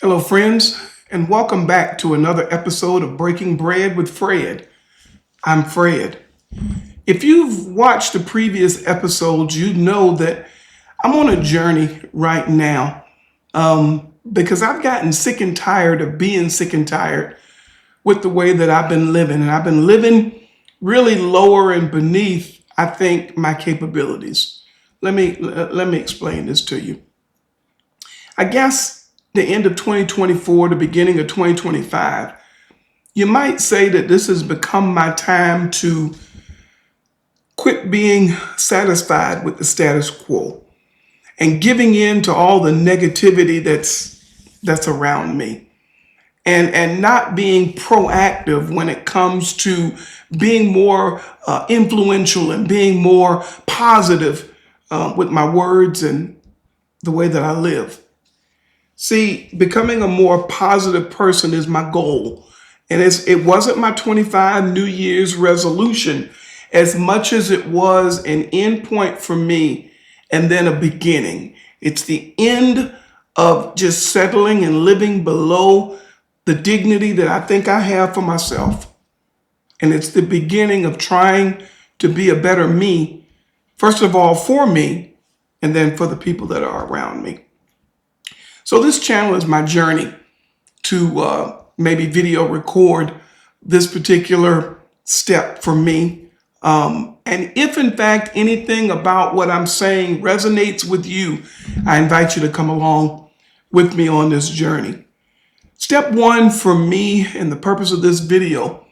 Hello, friends, and welcome back to another episode of Breaking Bread with Fred. I'm Fred. If you've watched the previous episodes, you know that I'm on a journey right now because I've gotten sick and tired of being sick and tired with the way that I've been living. And I've been living really lower and beneath, I think, my capabilities. Let me explain this to you. I guess the end of 2024, the beginning of 2025, you might say that this has become my time to quit being satisfied with the status quo and giving in to all the negativity that's around me and not being proactive when it comes to being more influential and being more positive with my words and the way that I live. See, becoming a more positive person is my goal. And it wasn't my 25 New Year's resolution as much as it was an end point for me and then a beginning. It's the end of just settling and living below the dignity that I think I have for myself. And it's the beginning of trying to be a better me, first of all for me, and then for the people that are around me. So this channel is my journey to maybe video record this particular step for me. And if in fact anything about what I'm saying resonates with you, I invite you to come along with me on this journey. Step one for me and the purpose of this video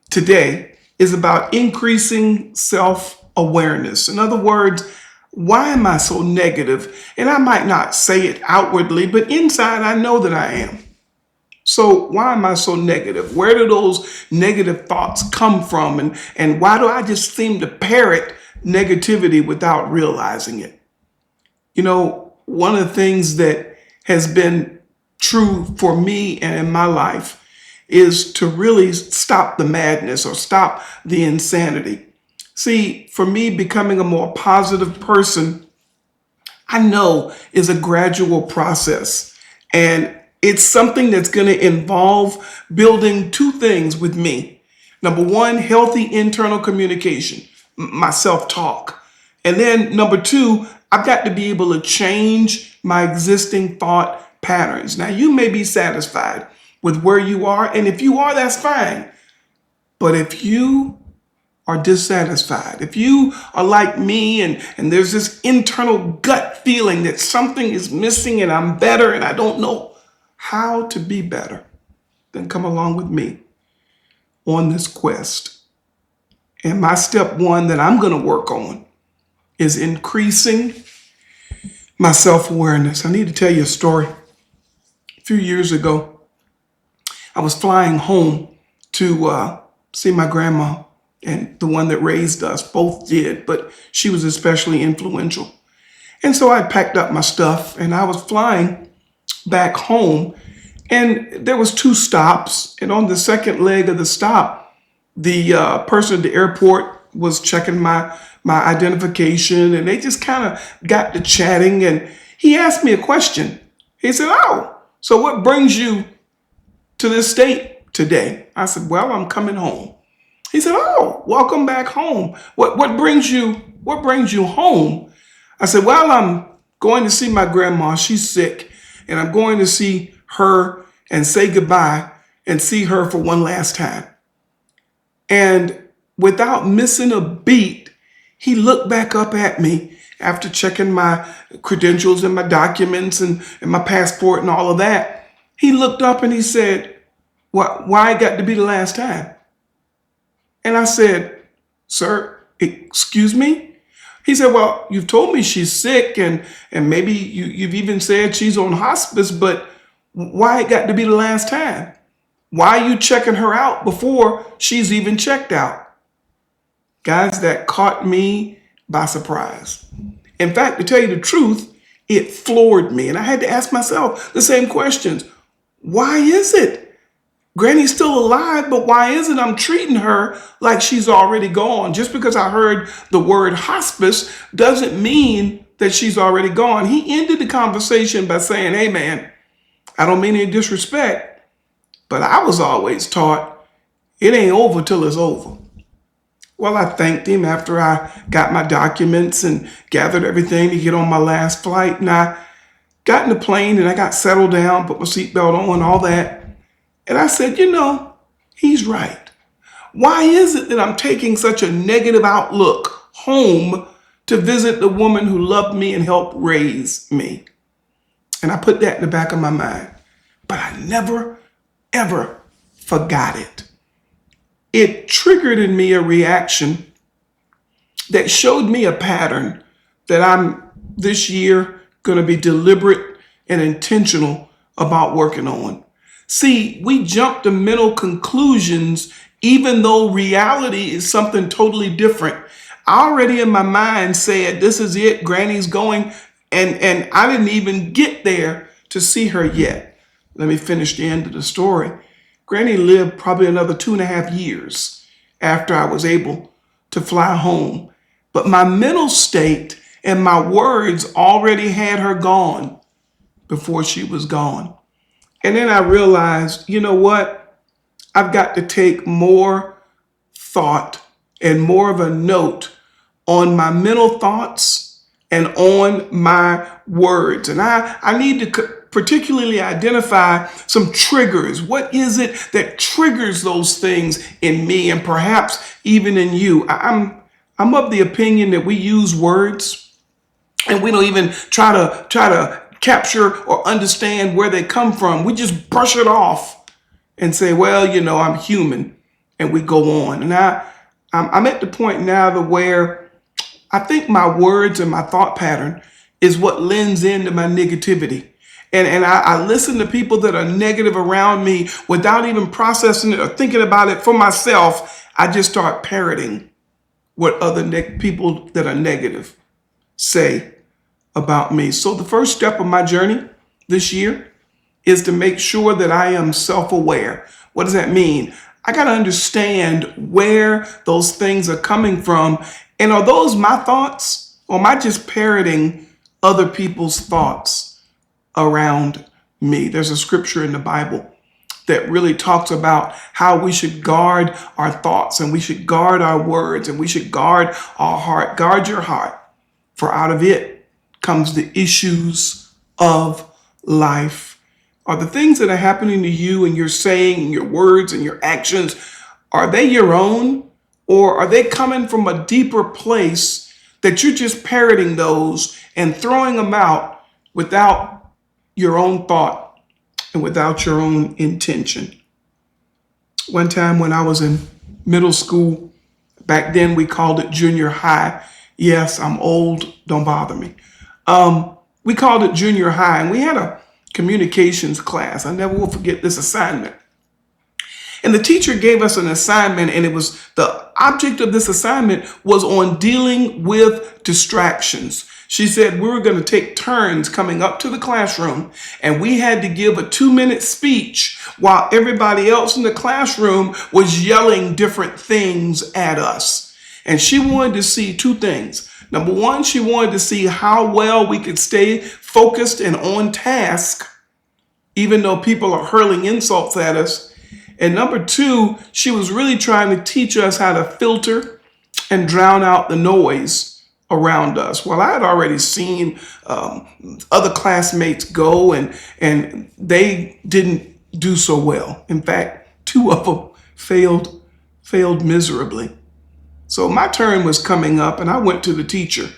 today is about increasing self-awareness. In other words, why am I so negative? And I might not say it outwardly, but inside I know that I am. So why am I so negative? Where do those negative thoughts come from? And why do I just seem to parrot negativity without realizing it? You know, one of the things that has been true for me and in my life is to really stop the madness or stop the insanity. See, for me, becoming a more positive person, I know is a gradual process. And it's something that's going to involve building two things with me. Number one, healthy internal communication, my self-talk. And then number two, I've got to be able to change my existing thought patterns. Now, you may be satisfied with where you are, and if you are, that's fine. But if you are dissatisfied, if you are like me and there's this internal gut feeling that something is missing and I'm better and I don't know how to be better, then come along with me on this quest. And my step one that I'm going to work on is increasing my self-awareness. I need to tell you a story. A few years ago, I was flying home to see my grandma, and the one that raised us. Both did, but she was especially influential. And so I packed up my stuff and I was flying back home, and there was two stops. And on the second leg of the stop, the person at the airport was checking my identification, and they just kind of got to chatting, and he asked me a question. He said, "Oh, so what brings you to this state today?" I said, "Well, I'm coming home." He said, "Oh, welcome back home. What brings you home?" I said, "Well, I'm going to see my grandma. She's sick, and I'm going to see her and say goodbye and see her for one last time." And without missing a beat, he looked back up at me after checking my credentials and my documents and my passport and all of that. He looked up and he said, why it got to be the last time?" And I said, "Sir, excuse me?" He said, "Well, you've told me she's sick and maybe you've even said she's on hospice, but why it got to be the last time? Why are you checking her out before she's even checked out?" Guys, that caught me by surprise. In fact, to tell you the truth, it floored me. And I had to ask myself the same questions. Why is it? Granny's still alive, but why is it I'm treating her like she's already gone? Just because I heard the word hospice doesn't mean that she's already gone. He ended the conversation by saying, "Hey man, I don't mean any disrespect, but I was always taught it ain't over till it's over. Well, I thanked him after I got my documents and gathered everything to get on my last flight. And I got in the plane and I got settled down, put my seatbelt on, all that. And I said, he's right. Why is it that I'm taking such a negative outlook home to visit the woman who loved me and helped raise me? And I put that in the back of my mind. But I never, ever forgot it. It triggered in me a reaction that showed me a pattern that I'm this year going to be deliberate and intentional about working on. See, we jump to mental conclusions even though reality is something totally different. I already in my mind said, this is it, Granny's going, and I didn't even get there to see her yet. Let me finish the end of the story. Granny lived probably another 2.5 years after I was able to fly home. But my mental state and my words already had her gone before she was gone. And then I realized, you know what? I've got to take more thought and more of a note on my mental thoughts and on my words. And I need to particularly identify some triggers. What is it that triggers those things in me and perhaps even in you? I'm of the opinion that we use words and we don't even try to capture or understand where they come from. We just brush it off and say, well, I'm human, and we go on. And I'm at the point now to where I think my words and my thought pattern is what lends into my negativity. And I listen to people that are negative around me without even processing it or thinking about it for myself. I just start parroting what other people that are negative say about me. So the first step of my journey this year is to make sure that I am self-aware. What does that mean? I got to understand where those things are coming from. And are those my thoughts, or am I just parroting other people's thoughts around me? There's a scripture in the Bible that really talks about how we should guard our thoughts and we should guard our words and we should guard our heart. Guard your heart, for out of it comes the issues of life. Are the things that are happening to you and you're saying and your words and your actions, are they your own, or are they coming from a deeper place that you're just parroting those and throwing them out without your own thought and without your own intention? One time when I was in middle school, back then we called it junior high. Yes, I'm old, don't bother me. We called it junior high, and we had a communications class. I never will forget this assignment. And the teacher gave us an assignment, and the object of this assignment was on dealing with distractions. She said we were going to take turns coming up to the classroom, and we had to give a 2-minute speech while everybody else in the classroom was yelling different things at us. And she wanted to see 2 things. Number one, she wanted to see how well we could stay focused and on task, even though people are hurling insults at us. And number 2, she was really trying to teach us how to filter and drown out the noise around us. Well, I had already seen other classmates go, and they didn't do so well. In fact, 2 of them failed miserably. So my turn was coming up, and I went to the teacher,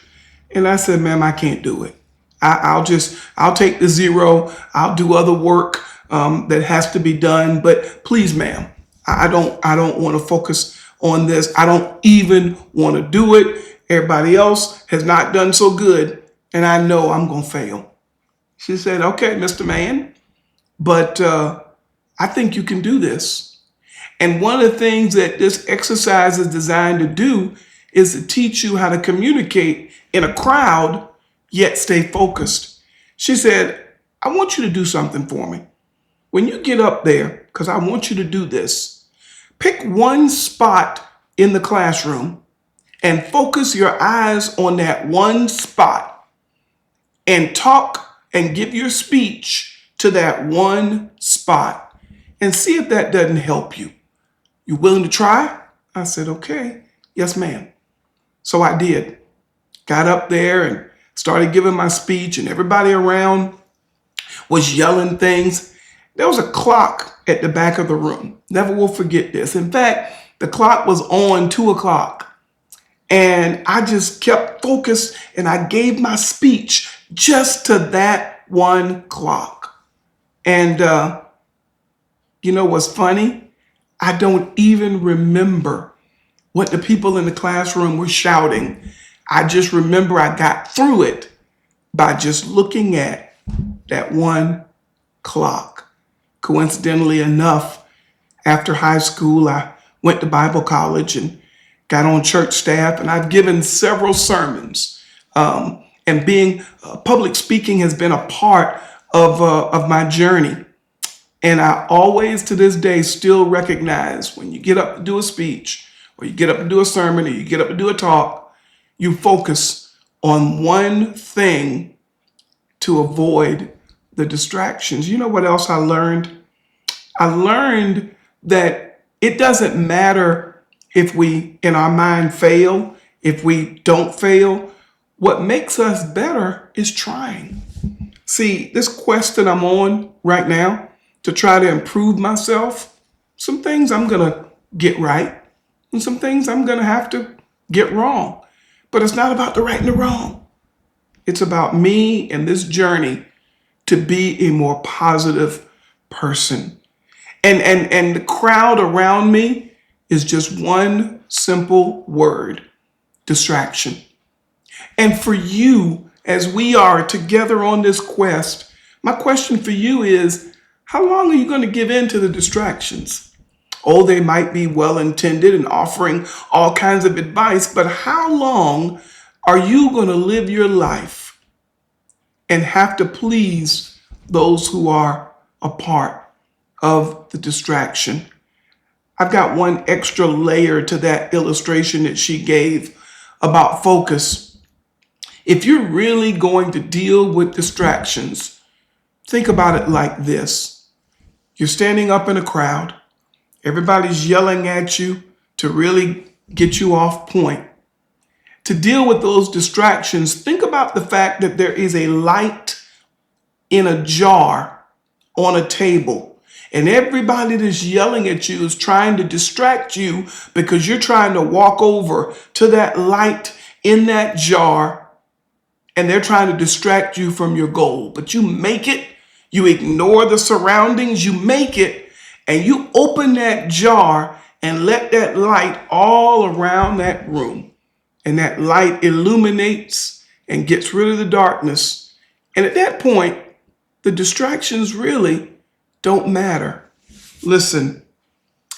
and I said, "Ma'am, I can't do it. I'll take the 0. I'll do other work that has to be done, but please, ma'am, I don't want to focus on this. I don't even want to do it. Everybody else has not done so good, and I know I'm going to fail." She said, "Okay, Mr. Man, but I think you can do this." And one of the things that this exercise is designed to do is to teach you how to communicate in a crowd, yet stay focused. She said, "I want you to do something for me. When you get up there, because I want you to do this, pick one spot in the classroom and focus your eyes on that one spot and talk and give your speech to that one spot and see if that doesn't help you. You willing to try? I said, okay. Yes, ma'am. So I did. Got up there and started giving my speech, and everybody around was yelling things. There was a clock at the back of the room. Never will forget this. In fact, the clock was on 2:00. And I just kept focused and I gave my speech just to that one clock. And you know what's funny? I don't even remember what the people in the classroom were shouting. I just remember I got through it by just looking at that one clock. Coincidentally enough, after high school, I went to Bible college and got on church staff, and I've given several sermons. And being public speaking has been a part of my journey. And I always, to this day, still recognize when you get up to do a speech, or you get up to do a sermon, or you get up to do a talk, you focus on one thing to avoid the distractions. You know what else I learned? I learned that it doesn't matter if we, in our mind, fail, if we don't fail. What makes us better is trying. See, this quest that I'm on right now to try to improve myself, some things I'm going to get right, and some things I'm going to have to get wrong. But it's not about the right and the wrong. It's about me and this journey to be a more positive person. And the crowd around me is just one simple word: distraction. And for you, as we are together on this quest, my question for you is, how long are you going to give in to the distractions? Oh, they might be well-intended and offering all kinds of advice, but how long are you going to live your life and have to please those who are a part of the distraction? I've got one extra layer to that illustration that she gave about focus. If you're really going to deal with distractions, think about it like this. You're standing up in a crowd. Everybody's yelling at you to really get you off point. To deal with those distractions, think about the fact that there is a light in a jar on a table. And everybody that's yelling at you is trying to distract you because you're trying to walk over to that light in that jar, and they're trying to distract you from your goal. But you make it, you ignore the surroundings, you make it, and you open that jar and let that light all around that room. And that light illuminates and gets rid of the darkness. And at that point, the distractions really don't matter. Listen,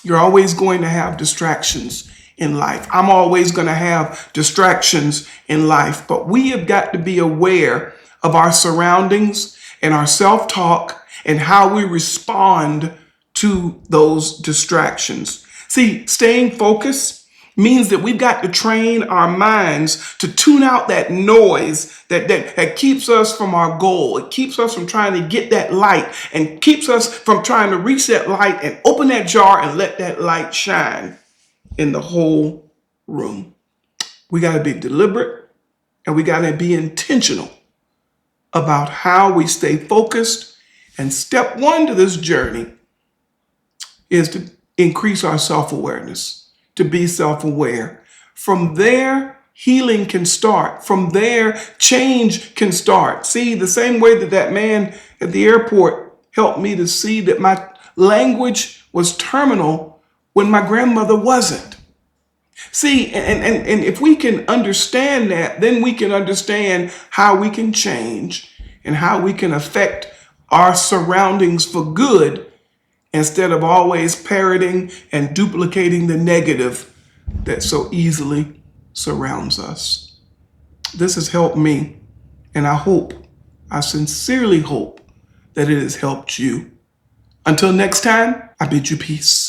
you're always going to have distractions in life. I'm always going to have distractions in life, but we have got to be aware of our surroundings and our self-talk and how we respond to those distractions. See, staying focused means that we've got to train our minds to tune out that noise that keeps us from our goal. It keeps us from trying to get that light and keeps us from trying to reach that light and open that jar and let that light shine in the whole room. We got to be deliberate and we got to be intentional about how we stay focused. And step one to this journey is to increase our self-awareness, to be self-aware. From there, healing can start. From there, change can start. See, the same way that man at the airport helped me to see that my language was terminal when my grandmother wasn't. See, and if we can understand that, then we can understand how we can change and how we can affect our surroundings for good instead of always parroting and duplicating the negative that so easily surrounds us. This has helped me, and I sincerely hope that it has helped you. Until next time, I bid you peace.